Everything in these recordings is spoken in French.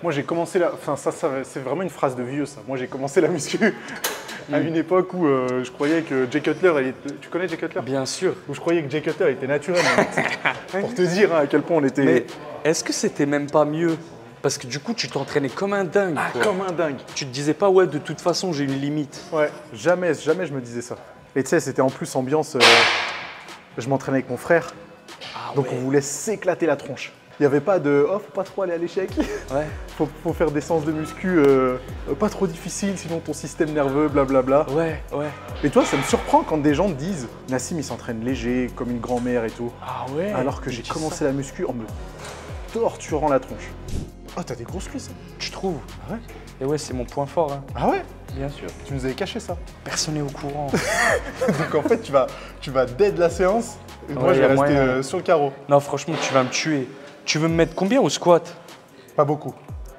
Moi j'ai commencé la... Enfin ça c'est vraiment une phrase de vieux ça. Moi j'ai commencé la muscu à une époque où je croyais que Jay Cutler, tu connais Jay Cutler? Bien sûr. Où je croyais que Jay Cutler était naturel. Pour te dire hein, à quel point on était... Mais est-ce que c'était même pas mieux? Parce que du coup, tu t'entraînais comme un dingue. Ah, quoi. comme un dingue. Tu te disais pas, ouais, de toute façon, j'ai une limite. Ouais, jamais je me disais ça. Et tu sais, c'était en plus ambiance... je m'entraînais avec mon frère. Ah, Donc ouais. on voulait s'éclater la tronche. Il n'y avait pas de « oh, faut pas trop aller à l'échec Ouais. faut faire des séances de muscu pas trop difficiles, sinon ton système nerveux, blablabla. » Ouais, ouais. Et toi, ça me surprend quand des gens te disent « Nassim, il s'entraîne léger, comme une grand-mère et tout. Ah ouais. » Alors que j'ai commencé la muscu en me torturant la tronche. Oh, t'as des grosses cuisses. Tu trouves? Ah ouais? Et ouais, c'est mon point fort. Hein. Ah ouais? Bien sûr. Tu nous avais caché ça. Personne n'est au courant. Donc en fait, tu vas dead la séance et moi Ouais, je y a vais rester moyen. sur le carreau. Non, franchement, tu vas me tuer. Tu veux me mettre combien au squat? Pas beaucoup.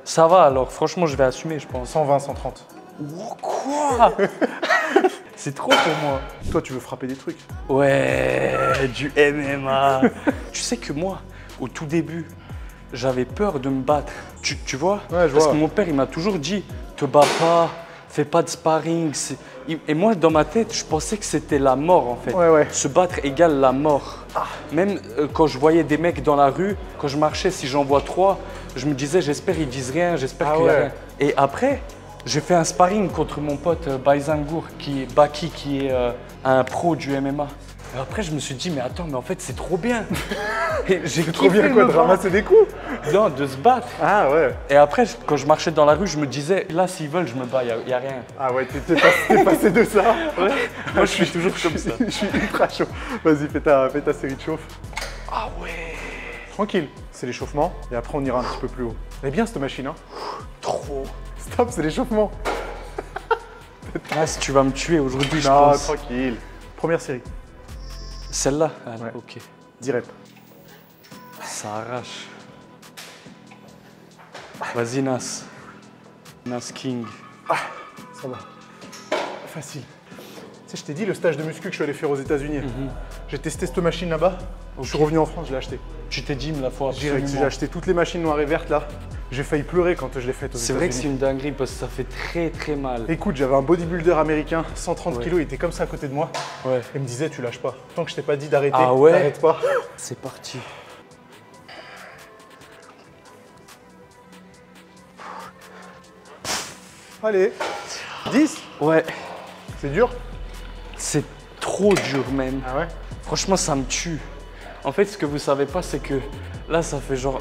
Ça va alors, franchement, je vais assumer, je pense. 120, 130. Oh, quoi? C'est trop pour moi. Toi, tu veux frapper des trucs. Ouais, du MMA. Tu sais que moi, au tout début, j'avais peur de me battre. Tu vois? Ouais, je Parce vois. que mon père, il m'a toujours dit, te bats pas, fais pas de sparring. Et moi, dans ma tête, je pensais que c'était la mort, en fait. Ouais, ouais. Se battre égale la mort. Même quand je voyais des mecs dans la rue, quand je marchais, si j'en vois 3, je me disais, j'espère ils disent rien, j'espère Ah qu'il y a ouais. rien. Et après, j'ai fait un sparring contre mon pote Baizangour, Baki, qui est un pro du MMA. Et après, je me suis dit, mais attends, mais en fait, c'est trop bien. Et j'ai Trop bien quoi, de ramasser des coups. Non, de se battre. Ah ouais. Et après, quand je marchais dans la rue, je me disais, là, s'ils veulent, je me bats, il n'y a rien. Ah ouais, t'es passé de ça. Ouais. Moi, je suis toujours comme ça. Je suis ultra chaud. Vas-y, fais ta série de chauffe. Ah ouais. Tranquille, c'est l'échauffement et après on ira un petit peu plus haut. Elle est bien cette machine, hein. Trop. Stop, c'est l'échauffement. Là, si tu vas me tuer aujourd'hui, je Non, pense. tranquille. Première série, Celle-là? Allez, Ouais. ok. 10 reps. Ça arrache. Vas-y, Nas. Nas King. Ça va. Facile. Tu sais, je t'ai dit le stage de muscu que je suis allé faire aux États-Unis. J'ai testé cette machine là-bas. Je suis revenu en France, je l'ai acheté. Tu t'es dit, me la faut Direct, absolument. j'ai acheté toutes les machines noires et vertes là. J'ai failli pleurer quand je l'ai faite aux États-Unis. C'est vrai que c'est une dinguerie parce que ça fait très très mal. Écoute, j'avais un bodybuilder américain, 130 Ouais. kilos, il était comme ça à côté de moi. Ouais. Il me disait, tu lâches pas. Tant que je t'ai pas dit d'arrêter, Ah ouais? t'arrêtes pas. C'est parti. Allez, 10. Ouais. C'est dur? C'est trop dur même. Ah ouais? Franchement, ça me tue. En fait, ce que vous savez pas, c'est que là, ça fait genre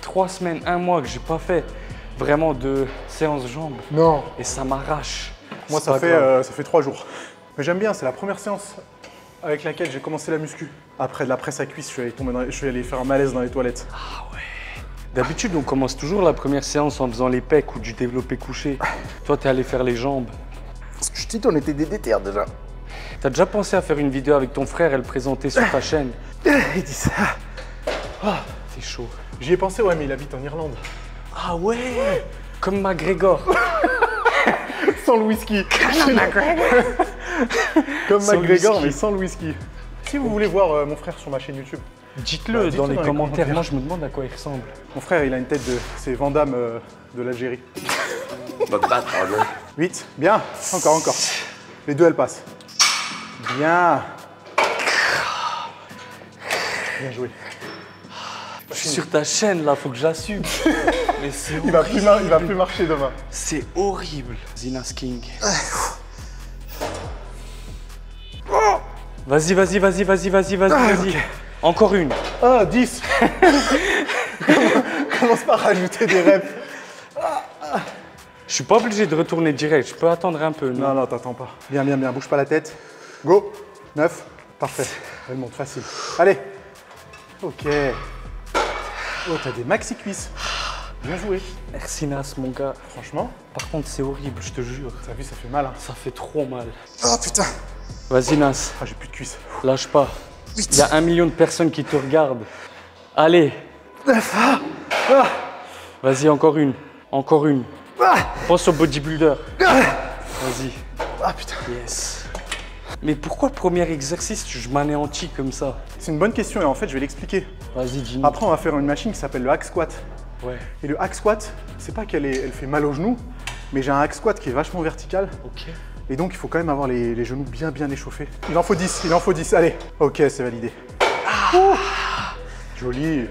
3 semaines, 1 mois que j'ai pas fait vraiment de séance jambes. Non. Et ça m'arrache. Moi, C'est pas grave. ça fait 3 jours. Mais j'aime bien, c'est la première séance avec laquelle j'ai commencé la muscu. Après de la presse à cuisse, je suis allé faire un malaise dans les toilettes. Ah ouais. D'habitude, on commence toujours la première séance en faisant les pecs ou du développé couché. Toi, t'es allé faire les jambes. Parce que je te dis, on était des déterres déjà. T'as déjà pensé à faire une vidéo avec ton frère et le présenter sur ta chaîne? Il dit ça. C'est chaud. J'y ai pensé, ouais, mais il habite en Irlande. Ah ouais. Comme McGregor. Sans le whisky. Comme Sans le McGregor, whisky. mais sans le whisky. Si vous voulez voir mon frère sur ma chaîne YouTube, Dites-le Dites-le dans les commentaires. Moi, je me demande à quoi il ressemble. mon frère, il a une tête de... C'est Van Damme de l'Algérie. Va te battre, pardon. 8, bien, encore. Les deux, elles passent. Bien. Bien joué. Je suis sur ta chaîne là, faut que j'assume. Mais c'est Il va horrible. plus marcher demain. C'est horrible. Zinas King. Vas-y. ok. Encore une. Ah, 10. Commence par rajouter des reps. Je suis pas obligé de retourner direct, je peux attendre un peu. Non. Non, t'attends pas. Bien, bouge pas la tête. Go. 9. Parfait. Elle monte facile. Allez. Ok. Oh, t'as des maxi cuisses. Bien joué. Merci Nas, mon gars. Franchement, Par contre, c'est horrible, je te jure. t'as vu, ça fait mal. Hein. Ça fait trop mal. Oh putain. Vas-y Nas, Ah, j'ai plus de cuisses. lâche pas. Il y a 1 million de personnes qui te regardent. Allez. 9. Vas-y, encore une. Pense au bodybuilder. Vas-y. Ah putain. Yes. Mais pourquoi le premier exercice, je m'anéantis comme ça? C'est une bonne question et en fait, je vais l'expliquer. Vas-y, dis-nous. Après, on va faire une machine qui s'appelle le hack squat. Ouais. Et le hack squat, c'est pas elle fait mal aux genoux, mais j'ai un hack squat qui est vachement vertical. Ok. Et donc, il faut quand même avoir les genoux bien échauffés. Il en faut 10, il en faut 10. Allez. Ok, c'est validé. Joli.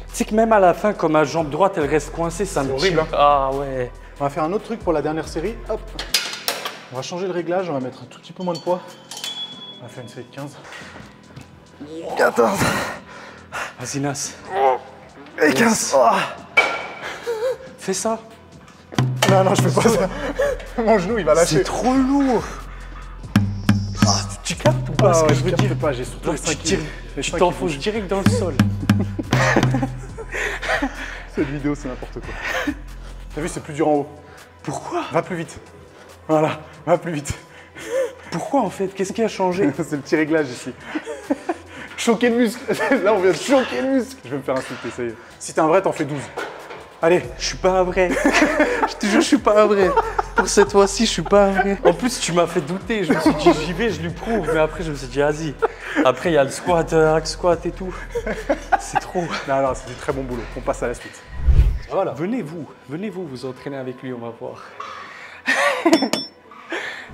Tu sais que même à la fin, comme ma jambe droite, elle reste coincée, ça me horrible, tue. Ah ouais. On va faire un autre truc pour la dernière série. Hop. On va changer le réglage, on va mettre un tout petit peu moins de poids. On va faire une série de 15. 14. Vas-y, Nas. Et 15. Oh. Fais ça. Non, je fais pas ça. Mon genou, il va lâcher. C'est trop lourd. Tu captes ou pas ce que je veux dire? Pas, j'ai surtout les 5 Tu t'enfonces direct dans le sol. Cette vidéo, c'est n'importe quoi. T'as vu, c'est plus dur en haut. Pourquoi? Va plus vite. Voilà, va plus vite. Pourquoi en fait? Qu'est-ce qui a changé? C'est le petit réglage ici. Choquer le muscle. Là, on vient de choquer le muscle. Je vais me faire insulter, ça y est. Si t'es un vrai, t'en fais 12. Allez. Je suis pas un vrai. Je te jure, je suis pas un vrai. Pour cette fois-ci, je suis pas un vrai. En plus, tu m'as fait douter. Je me suis dit, j'y vais, je lui prouve. Mais après, je me suis dit, vas-y. Après, il y a le squat, hack squat et tout. C'est trop. Non, c'est du très bon boulot. On passe à la suite. Voilà. Venez vous entraîner avec lui, on va voir.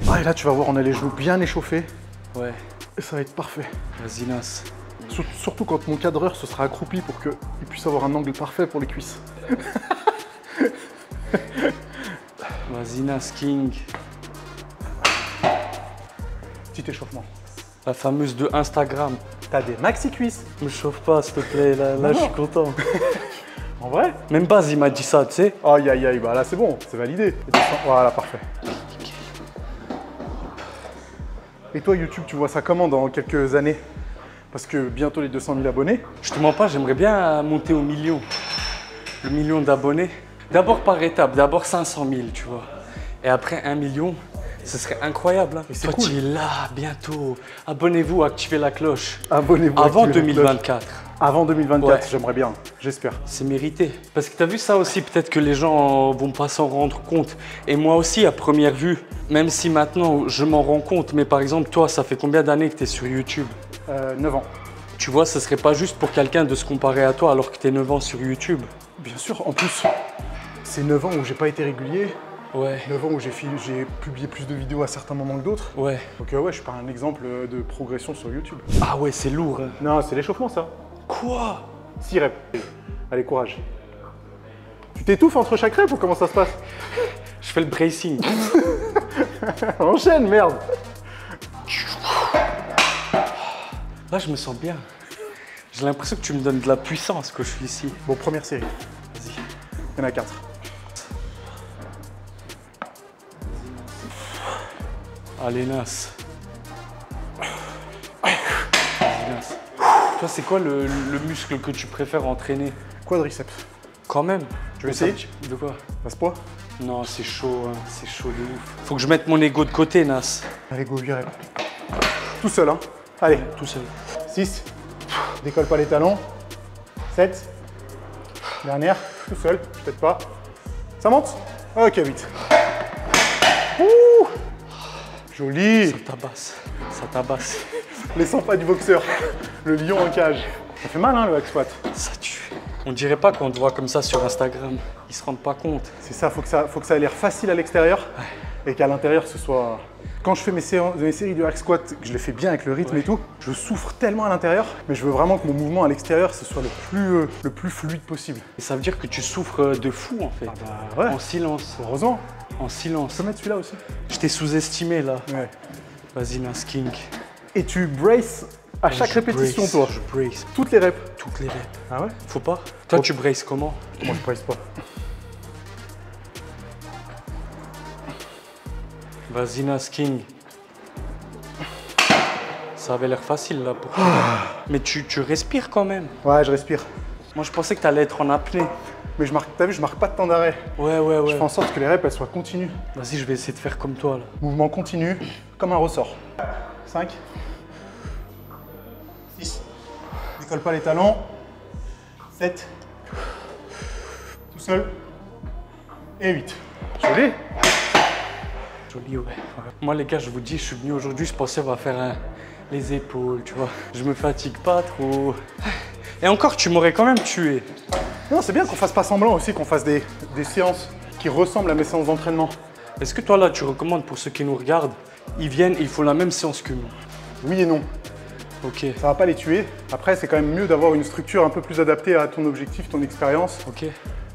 Ah, et là, tu vas voir, on a les genoux bien échauffés. Ouais. Et ça va être parfait. Vas-y, Nas. Surtout quand mon cadreur se sera accroupi pour qu'il puisse avoir un angle parfait pour les cuisses. Vas-y, Nas King. Petit échauffement. La fameuse de Instagram. T'as des maxi cuisses. Me chauffe pas, s'il te plaît. Là je suis content. En vrai? Même Baz, il m'a dit ça, tu sais. Aïe, aïe, aïe. Bah là, c'est bon. C'est validé. Voilà, parfait. Et toi, YouTube, tu vois ça comment dans quelques années? Parce que bientôt les 200 000 abonnés. Je te mens pas, j'aimerais bien monter au million. Le million d'abonnés. D'abord par étape, d'abord 500 000, tu vois. Et après 1 million, ce serait incroyable. Hein. Et c'est toi, cool. tu es là, bientôt. Abonnez-vous, activez la cloche. Abonnez-vous. Avant activez la cloche. 2024. Avant 2024, Ouais. j'aimerais bien. J'espère. C'est mérité. Parce que tu as vu ça aussi, peut-être que les gens vont pas s'en rendre compte. Et moi aussi, à première vue, même si maintenant je m'en rends compte, mais par exemple, toi, ça fait combien d'années que tu es sur YouTube? 9 ans. Tu vois, ce serait pas juste pour quelqu'un de se comparer à toi alors que tu es 9 ans sur YouTube. Bien sûr, en plus, c'est 9 ans où j'ai pas été régulier. Ouais. 9 ans où j'ai publié plus de vidéos à certains moments que d'autres. Ouais. Donc ouais, je suis pas un exemple de progression sur YouTube. Ah ouais, c'est lourd. Hein. Non, c'est l'échauffement ça. Quoi? 6 reps. Allez, courage. Tu t'étouffes entre chaque rep ou comment ça se passe? Je fais le bracing. Enchaîne, merde. Là, je me sens bien. J'ai l'impression que tu me donnes de la puissance quand je suis ici. Bon, première série. Vas-y. Il y en a 4. Allez, Nas. Vas-y, Nas. Toi, c'est quoi le muscle que tu préfères entraîner? Quadriceps. Quand même. Tu veux essayer? De quoi? Passe-poids. Non, c'est chaud, hein. C'est chaud de ouf. Faut que je mette mon ego de côté, Nas. Allez, go, 8 reps. Tout seul, hein. Allez, Tout seul. 6. Décolle pas les talons. 7. Dernière, tout seul, peut-être pas. Ça monte? Ok, 8. Ouh, joli. Ça tabasse. Ça tabasse. Les 100 pas du boxeur. Le lion en cage. Ça fait mal, hein, le hack squat. Ça tue. On dirait pas qu'on te voit comme ça sur Instagram. Ils se rendent pas compte. C'est ça, faut que ça ait l'air facile à l'extérieur et qu'à l'intérieur ce soit. Quand je fais mes séries de hack squat, que je les fais bien avec le rythme et tout, je souffre tellement à l'intérieur, mais je veux vraiment que mon mouvement à l'extérieur ce soit le plus fluide possible. Et ça veut dire que tu souffres de fou en fait. Ouais, En silence. heureusement. En silence. Je peux mettre celui-là aussi. Je t'ai sous-estimé là. Ouais. Vas-y, Nas King. Et tu braces à chaque Je répétition, brace, toi. Je brace. Toutes les reps. Toutes les reps. Ah ouais? Faut pas? Toi, tu braces comment? Moi, je brace pas. Vas-y, Nas King. Ça avait l'air facile là pour toi. Mais tu respires quand même. Ouais, je respire. Moi, je pensais que tu allais être en apnée. Mais t'as vu, je marque pas de temps d'arrêt. Ouais. Je fais en sorte que les reps elles soient continues. Vas-y, je vais essayer de faire comme toi là. Mouvement continu, comme un ressort. 5. 6. Décolle pas les talons. 7. Tout seul. Et 8. Joli. Joli, ouais. Moi, les gars, je vous dis, je suis venu aujourd'hui, je pensais on va faire les épaules, tu vois. Je me fatigue pas trop. Et encore, tu m'aurais quand même tué. Non, c'est bien qu'on fasse pas semblant aussi, qu'on fasse des séances qui ressemblent à mes séances d'entraînement. Est-ce que toi, là, tu recommandes pour ceux qui nous regardent, ils viennent et ils font la même séance que nous? Oui et non. Ok, Ça va pas les tuer. Après, c'est quand même mieux d'avoir une structure un peu plus adaptée à ton objectif, ton expérience ok.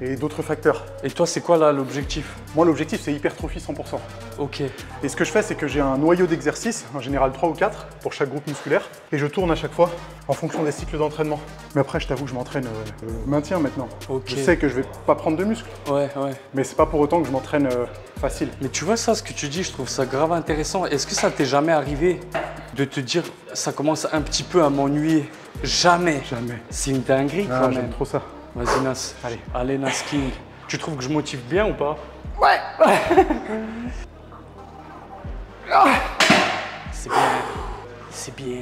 et d'autres facteurs. Et toi, c'est quoi, là, l'objectif? Moi, l'objectif, c'est hypertrophie 100%. Ok, Et ce que je fais, c'est que j'ai un noyau d'exercices, en général 3 ou 4, pour chaque groupe musculaire, et je tourne à chaque fois en fonction des cycles d'entraînement. Mais après, je t'avoue que je m'entraîne maintien maintenant. Ok. Je sais que je vais pas prendre de muscles, ouais. mais c'est pas pour autant que je m'entraîne facile. Mais tu vois ça, ce que tu dis, je trouve ça grave intéressant. Est-ce que ça t'est jamais arrivé de te dire, ça commence un petit peu à m'ennuyer? Jamais. Jamais. C'est une dinguerie Ah, quand j'aime même. trop ça. Vas-y, Nas. Allez, Nas King. Tu trouves que je motive bien ou pas? Ouais. C'est bien. C'est bien.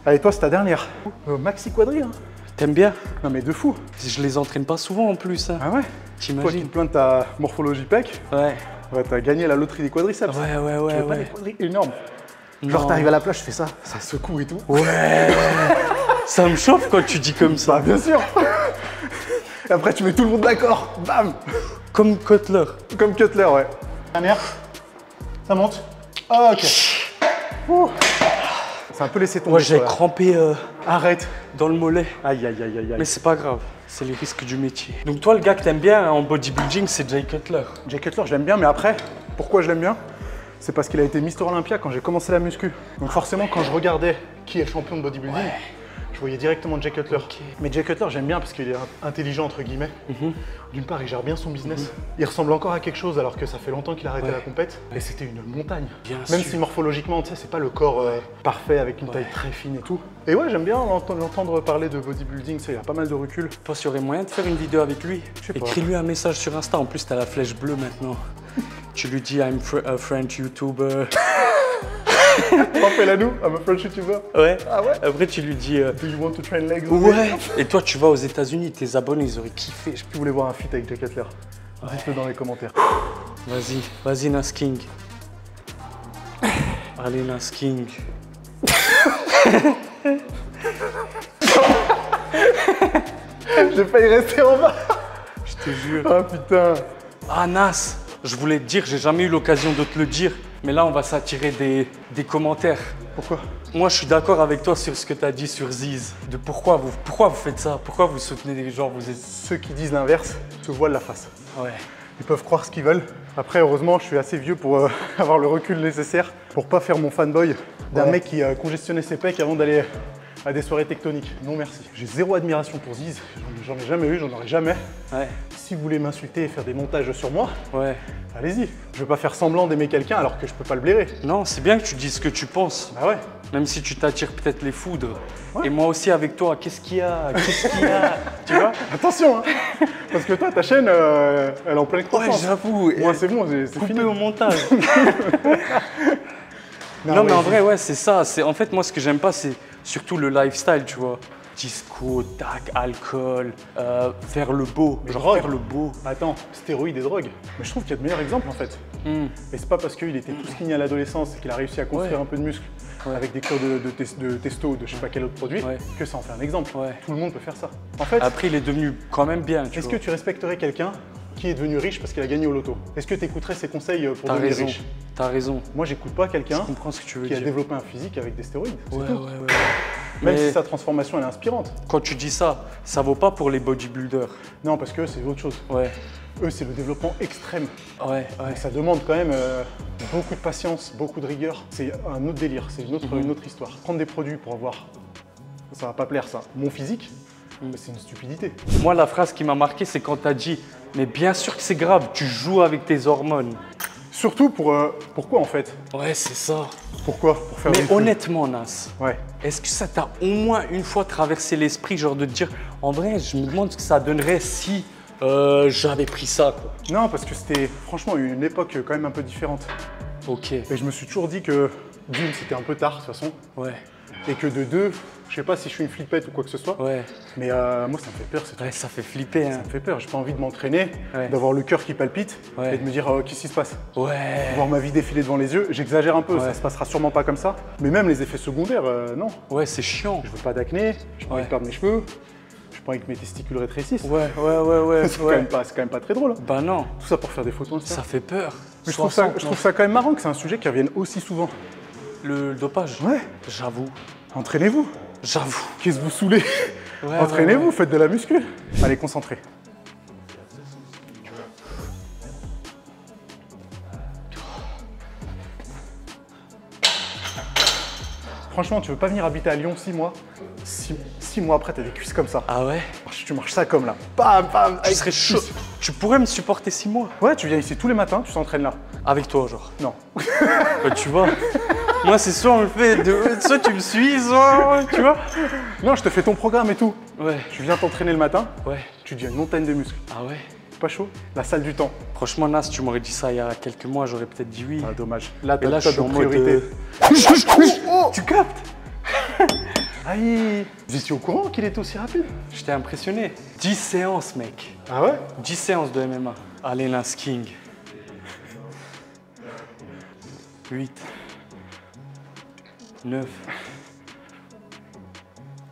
Allez, toi, c'est ta dernière. Maxi quadri, hein. T'aimes bien? Non, mais de fou. Je les entraîne pas souvent en plus. Hein. Ah ouais. Toi qui T'imagines? te plains de ta morphologie pec, Ouais. ouais, t'as gagné la loterie des quadriceps. Ouais, Tu veux pas des ouais. quadris énormes. Genre, Non. t'arrives à la plage, je fais ça, ça secoue et tout. Ouais. Ça me chauffe quand tu dis comme ça. Bah, bien sûr. Et après, tu mets tout le monde d'accord. Bam. Comme Cutler. Comme Cutler, ouais. Dernière. Ça monte. Ah, ok. Ouh. C'est un peu laissé tomber. Moi, j'ai toi, là. crampé Arrête. dans le mollet. Aïe, aïe, aïe, aïe, aïe. Mais c'est pas grave. C'est les risques du métier. Donc toi, le gars que t'aimes bien en bodybuilding, c'est Jay Cutler. Jay Cutler, je l'aime bien, mais après, pourquoi je l'aime bien? C'est parce qu'il a été Mister Olympia quand j'ai commencé la muscu. Donc forcément, quand je regardais qui est champion de bodybuilding, je voyais directement Jay Cutler. Mais Jay Cutler, j'aime bien parce qu'il est intelligent, entre guillemets. D'une part, il gère bien son business. Il ressemble encore à quelque chose alors que ça fait longtemps qu'il a arrêté la compète. Et c'était une montagne. Bien Même sûr. si morphologiquement, tu sais, c'est pas le corps parfait avec une taille très fine et tout. Et ouais, j'aime bien l'entendre parler de bodybuilding, tu sais, il a pas mal de recul. Je pense qu'il y aurait moyen de faire une vidéo avec lui. Je sais pas. Écris-lui un message sur Insta. En plus, t'as la flèche bleue maintenant. Tu lui dis I'm a French YouTuber. Rappelle à nous, I'm a French YouTuber. Ouais. Ah ouais? Après, tu lui dis Do you want to train legs? ouais. Et toi, tu vas aux États-Unis, tes abonnés, ils auraient kiffé. Si vous voulez voir un feat avec Jay Cutler, dites-le dans les commentaires. Vas-y, Nas King. Allez, Nas King. J'ai failli rester en bas. Je te jure. Ah putain. Ah, Nas, je voulais te dire, j'ai jamais eu l'occasion de te le dire, mais là, on va s'attirer des commentaires. Pourquoi? Moi, je suis d'accord avec toi sur ce que tu as dit sur Ziz. De pourquoi vous faites ça? Pourquoi vous soutenez des gens? Vous êtes... Ceux qui disent l'inverse se voilent la face. Ouais. Ils peuvent croire ce qu'ils veulent. Après, heureusement, je suis assez vieux pour avoir le recul nécessaire pour pas faire mon fanboy d'un mec qui congestionnait ses pecs avant d'aller à des soirées tectoniques. Non merci. J'ai zéro admiration pour Ziz. J'en ai jamais eu, j'en aurai jamais. Ouais. Si vous voulez m'insulter et faire des montages sur moi, Ouais. allez-y. Je veux pas faire semblant d'aimer quelqu'un alors que je peux pas le blairer. Non, c'est bien que tu dises ce que tu penses, Bah ouais. même si tu t'attires peut-être les foudres. Ouais. Et moi aussi avec toi, qu'est-ce qu'il y a? Qu'est-ce qu'il y a? Tu vois? Attention, hein. Parce que toi, ta chaîne, elle est en pleine Ouais, croissance. j'avoue. Moi, c'est bon, c'est Coupé fini. au montage. Non, mais en vrai, ouais, c'est ça. En fait, moi, ce que j'aime pas, c'est surtout le lifestyle, tu vois. Disco, tac, alcool, faire le beau. Mais Genre drogue. faire le beau. Attends, stéroïdes et drogue. Mais je trouve qu'il y a de meilleurs exemples en fait. Hmm. Et c'est pas parce qu'il était tout skinny à l'adolescence et qu'il a réussi à construire Ouais. un peu de muscle avec des cours de testo ou de je sais pas quel autre produit Ouais. que ça en fait un exemple. Ouais. Tout le monde peut faire ça. En fait, Après, il est devenu quand même bien, tu est-ce vois. que tu respecterais quelqu'un qui est devenu riche parce qu'il a gagné au loto? Est-ce que tu écouterais ses conseils pour T'as devenir raison. riche? T'as raison. Moi, j'écoute pas Je quelqu'un comprends ce que tu veux qui a dire. développé un physique avec des stéroïdes. C'est Ouais, tout. ouais, ouais. Même Mais si sa transformation elle est inspirante. quand tu dis ça, ça vaut pas pour les bodybuilders. Non, parce que c'est autre chose. Ouais. Eux, c'est le développement extrême. Ouais, ouais. Et ça demande quand même beaucoup de patience, beaucoup de rigueur. C'est un autre délire, c'est une autre histoire. Prendre des produits pour avoir, ça va pas plaire ça, mon physique, c'est une stupidité. Moi, la phrase qui m'a marqué, c'est quand t'as dit « Mais bien sûr que c'est grave, tu joues avec tes hormones. Surtout pourquoi en fait? » Ouais, c'est ça. Pourquoi? Pour faire Mais des trucs. honnêtement, Nas, Ouais. est-ce que ça t'a au moins une fois traversé l'esprit, genre de te dire « En vrai, je me demande ce que ça donnerait si j'avais pris ça, quoi. » Non, parce que c'était franchement une époque quand même un peu différente. Ok, Et je me suis toujours dit que d'une, c'était un peu tard de toute façon, ouais. et que de deux, Je sais pas si je suis une flippette ou quoi que ce soit. Ouais. Mais moi, ça me fait peur, c'est Ouais, ça fait flipper, hein. Ça me fait peur. J'ai pas envie de m'entraîner, Ouais. d'avoir le cœur qui palpite Ouais. et de me dire qu'est-ce qui se passe. Ouais. Voir ma vie défiler devant les yeux. J'exagère un peu, Ouais. ça se passera sûrement pas comme ça. Mais même les effets secondaires, non. Ouais, c'est chiant. Je veux pas d'acné, j'ai pas envie Ouais. de perdre mes cheveux, j'ai pas envie que mes testicules rétrécissent. Ouais. C'est quand même pas très drôle. Hein. Bah non, Tout ça pour faire des photos Insta. ça fait peur. Mais je trouve ça quand même marrant que c'est un sujet qui revienne aussi souvent. Le dopage. Ouais. J'avoue. Entraînez-vous. J'avoue. Qu'est-ce que vous saoulez? Ouais, Entraînez-vous, ouais. faites de la muscu. Allez, concentré. Franchement, tu veux pas venir habiter à Lyon 6 mois 6 mois après, t'as des cuisses comme ça. Ah ouais? Tu marches ça comme là. Bam, bam, Tu avec serais des chaud. cuisses. Tu pourrais me supporter 6 mois? Ouais, tu viens ici tous les matins, tu t'entraînes là. Avec toi, genre. Non. Bah, tu vois. Moi, c'est soit on le fait soit tu me suis, soit. Tu vois? Non, je te fais ton programme et tout. Ouais. Tu viens t'entraîner le matin, Ouais. tu deviens une montagne de muscles. Ah ouais? Pas chaud? La salle du temps. Franchement, Nas, tu m'aurais dit ça il y a quelques mois, j'aurais peut-être dit oui. Ah, dommage. Là, Et là, je t'as suis en d'autres mode. priorités. Oh, tu captes? Aïe. Vous étiez au courant qu'il était aussi rapide? J'étais impressionné. 10 séances, mec. Ah ouais? 10 séances de MMA. Allez, Nas King. 8. 9.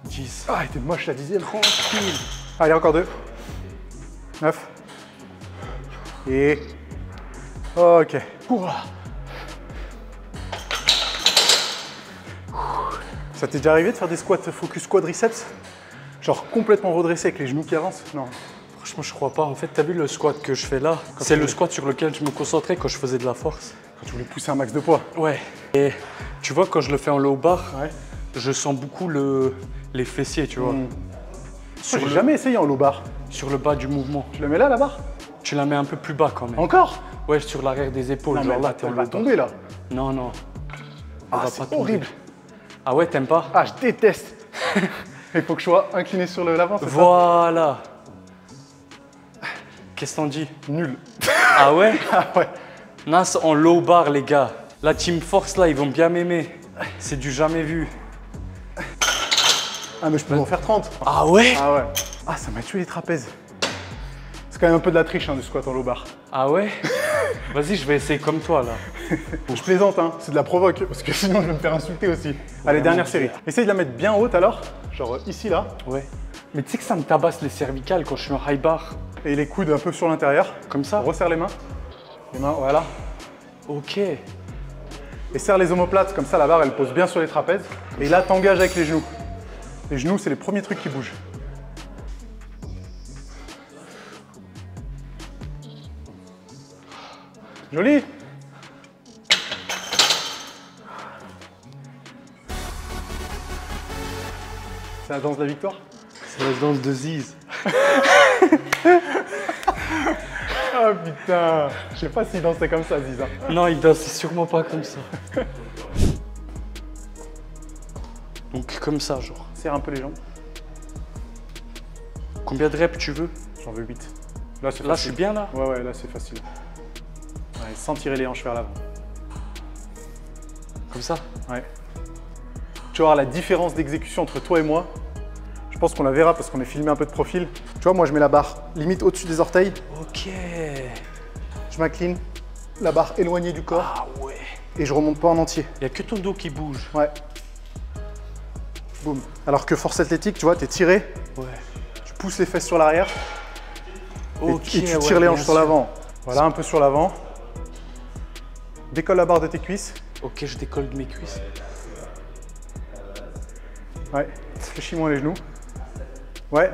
10. Ah, il était moche la 10e. Tranquille. Allez, encore 2. 9. Et... Ok. Ouah. Ça t'est déjà arrivé de faire des squats focus quadriceps? Genre complètement redressé avec les genoux qui avancent? Non. Franchement, je crois pas. En fait, t'as vu le squat que je fais là? C'est le squat sur lequel je me concentrais quand je faisais de la force. Quand tu voulais pousser un max de poids? Ouais. Et tu vois, quand je le fais en low bar, Ouais. je sens beaucoup les fessiers, tu vois. J'ai jamais essayé en low bar. Sur le bas du mouvement. Tu la mets là, la barre? Tu la mets un peu plus bas quand même. Encore? Ouais, sur l'arrière des épaules. Non, genre mais là, là, t'es en elle va low bar. tomber là. Non, non. Ah, va c'est pas tomber. horrible. Ah ouais, t'aimes pas? Ah, je déteste. Il faut que je sois incliné sur l'avant, c'est ça? Voilà. Qu'est-ce qu'on dit? Nul. Ah ouais? Ah ouais. Nas en low bar, les gars. La team force là, ils vont bien m'aimer. C'est du jamais vu. Ah, mais je peux en faire 30. Ah ouais? Ah ouais. Ah, ça m'a tué les trapèzes. C'est quand même un peu de la triche hein, du squat en low bar. Ah ouais? Vas-y, je vais essayer comme toi là. Je plaisante, hein, c'est de la provoque, parce que sinon je vais me faire insulter aussi. Allez, dernière série. Essaye de la mettre bien haute alors, genre ici là, Ouais. Mais tu sais que ça me tabasse les cervicales quand je suis en high bar. et les coudes un peu sur l'intérieur. Comme ça? Resserre les mains. Les mains, voilà. Ok. Et serre les omoplates, comme ça la barre elle pose bien sur les trapèzes. Et là t'engages avec les genoux. Les genoux, c'est les premiers trucs qui bougent. Joli. C'est la danse de la victoire. C'est la danse de Ziz. Ah putain. Je sais pas s'il dansait comme ça, Ziza. Non, il danse sûrement pas comme ça. Donc comme ça, genre. Serre un peu les jambes. Combien de reps tu veux? J'en veux 8. Là, c'est Là, je suis bien là. Ouais, ouais, là, c'est facile. Ouais, sans tirer les hanches vers l'avant. Comme ça? Ouais. Tu vas voir la différence d'exécution entre toi et moi. Je pense qu'on la verra parce qu'on est filmé un peu de profil. Tu vois, moi, je mets la barre limite au-dessus des orteils. Ok. Je m'incline, la barre éloignée du corps Ah ouais. et je remonte pas en entier. Il y a que ton dos qui bouge. Ouais. Boum. Alors que force athlétique, tu vois, t'es tiré, Ouais. tu pousses les fesses sur l'arrière et Ok. tu ouais, tires les hanches bien sur sûr. l'avant. Voilà, un peu sur l'avant. Décolle la barre de tes cuisses. Ok, je décolle de mes cuisses. Ouais. Fléchis moins les genoux. Ouais.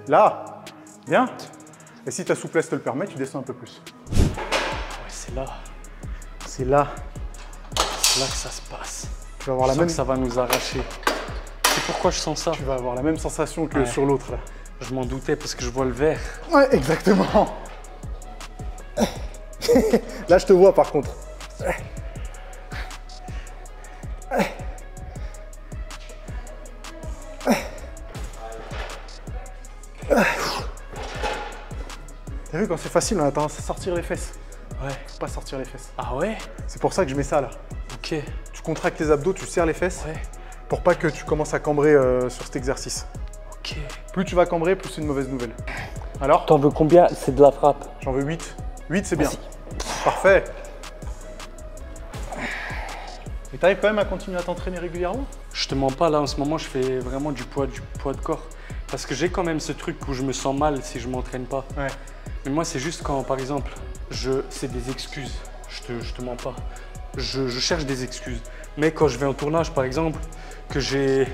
Là. Bien. Et si ta souplesse te le permet, tu descends un peu plus. Ouais, c'est là. C'est là. C'est là que ça se passe. Tu vas avoir Je la sens même. que ça va nous arracher. C'est pourquoi je sens ça. Tu vas avoir la même sensation que Ouais. sur l'autre là. Je m'en doutais parce que je vois le vert. Ouais, exactement. Là, je te vois par contre. T'as vu, quand c'est facile, on a tendance à sortir les fesses. Ouais. Faut pas sortir les fesses. Ah ouais? C'est pour ça que je mets ça là. Ok. Tu contractes les abdos, tu serres les fesses. Ouais. pour pas que tu commences à cambrer sur cet exercice. Ok. Plus tu vas cambrer, plus c'est une mauvaise nouvelle. Alors, T'en veux combien? C'est de la frappe. j'en veux 8. 8, c'est bien. Vas-y. Parfait. Et t'arrives quand même à continuer à t'entraîner régulièrement? Je te mens pas, là en ce moment je fais vraiment du poids de corps. Parce que j'ai quand même ce truc où je me sens mal si je m'entraîne pas. Ouais. Mais moi c'est juste quand par exemple, c'est des excuses. Je te mens pas. Je cherche des excuses. Mais quand je vais en tournage par exemple, que j'ai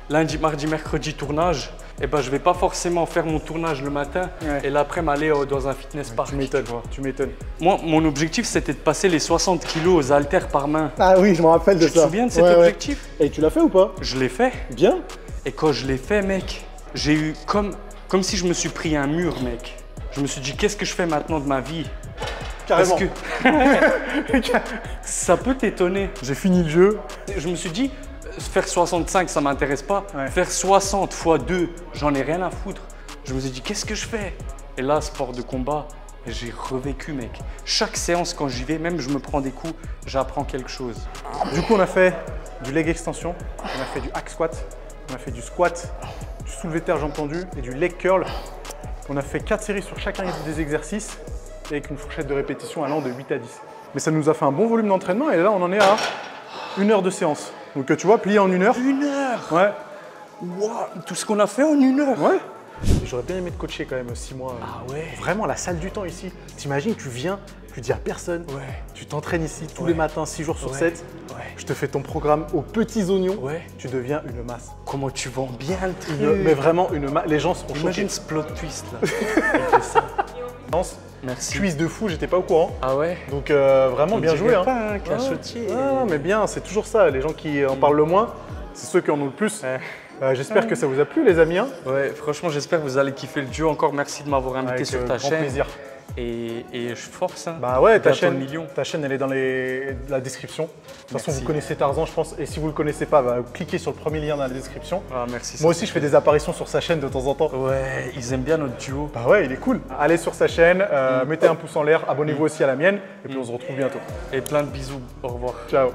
lundi, mardi, mercredi tournage, et ben je vais pas forcément faire mon tournage le matin et l'après m'aller dans un fitness park. Tu m'étonnes, tu m'étonnes. Moi, mon objectif c'était de passer les 60 kilos aux haltères par main. Ah oui, je me rappelle de ça. Tu te souviens de cet objectif? Et tu l'as fait ou pas? Je l'ai fait. Bien. Et quand je l'ai fait, mec, j'ai eu comme si je me suis pris un mur, mec. Je me suis dit, qu'est-ce que je fais maintenant de ma vie? Carrément. Parce que ça peut t'étonner. J'ai fini le jeu. Je me suis dit, faire 65, ça m'intéresse pas. Ouais. Faire 60 x 2, j'en ai rien à foutre. Je me suis dit, qu'est-ce que je fais? Et là, sport de combat, j'ai revécu, mec. Chaque séance, quand j'y vais, même je me prends des coups, j'apprends quelque chose. Du coup, on a fait du leg extension, on a fait du hack squat, on a fait du squat, du soulevé de terre jambes tendues et du leg curl. On a fait 4 séries sur chacun des exercices avec une fourchette de répétition allant de 8 à 10. Mais ça nous a fait un bon volume d'entraînement et là, on en est à 1 heure de séance. Donc tu vois, plié en 1 heure. 1 heure? Ouais. Wow, tout ce qu'on a fait en 1 heure? Ouais. J'aurais bien aimé te coacher quand même 6 mois. Ah ouais? Vraiment la salle du temps ici. T'imagines, tu viens, tu dis à personne. Ouais. Tu t'entraînes ici tous les matins, 6 jours sur 7. Ouais. Je te fais ton programme aux petits oignons. Ouais. Tu deviens une masse. Comment tu vends bien le truc? Mais vraiment une masse. Les gens seront Imagine choqués. ce plot twist là. Il fait ça. Merci. Cuisse de fou, j'étais pas au courant. Ah ouais? Donc vraiment On bien dirait joué. Hein. pas un cachotier. Ah, mais bien, c'est toujours ça. Les gens qui en parlent le moins, c'est ceux qui en ont le plus. J'espère que ça vous a plu les amis. Hein. Ouais, franchement j'espère que vous allez kiffer le duo. Encore merci de m'avoir invité Avec sur ta grand chaîne. plaisir. Et je force. Hein. Bah ouais, ta Bientôt chaîne, le million. elle est dans la description. De toute façon, Merci. vous connaissez Tarzan, je pense. Et si vous ne le connaissez pas, bah, cliquez sur le premier lien dans la description. Ah merci. Moi aussi, je fais des apparitions sur sa chaîne de temps en temps. Ouais, ils aiment bien notre duo. Bah ouais, il est cool. Allez sur sa chaîne, mettez un pouce en l'air, abonnez-vous aussi à la mienne. Et puis on se retrouve bientôt. Et plein de bisous. Au revoir. Ciao.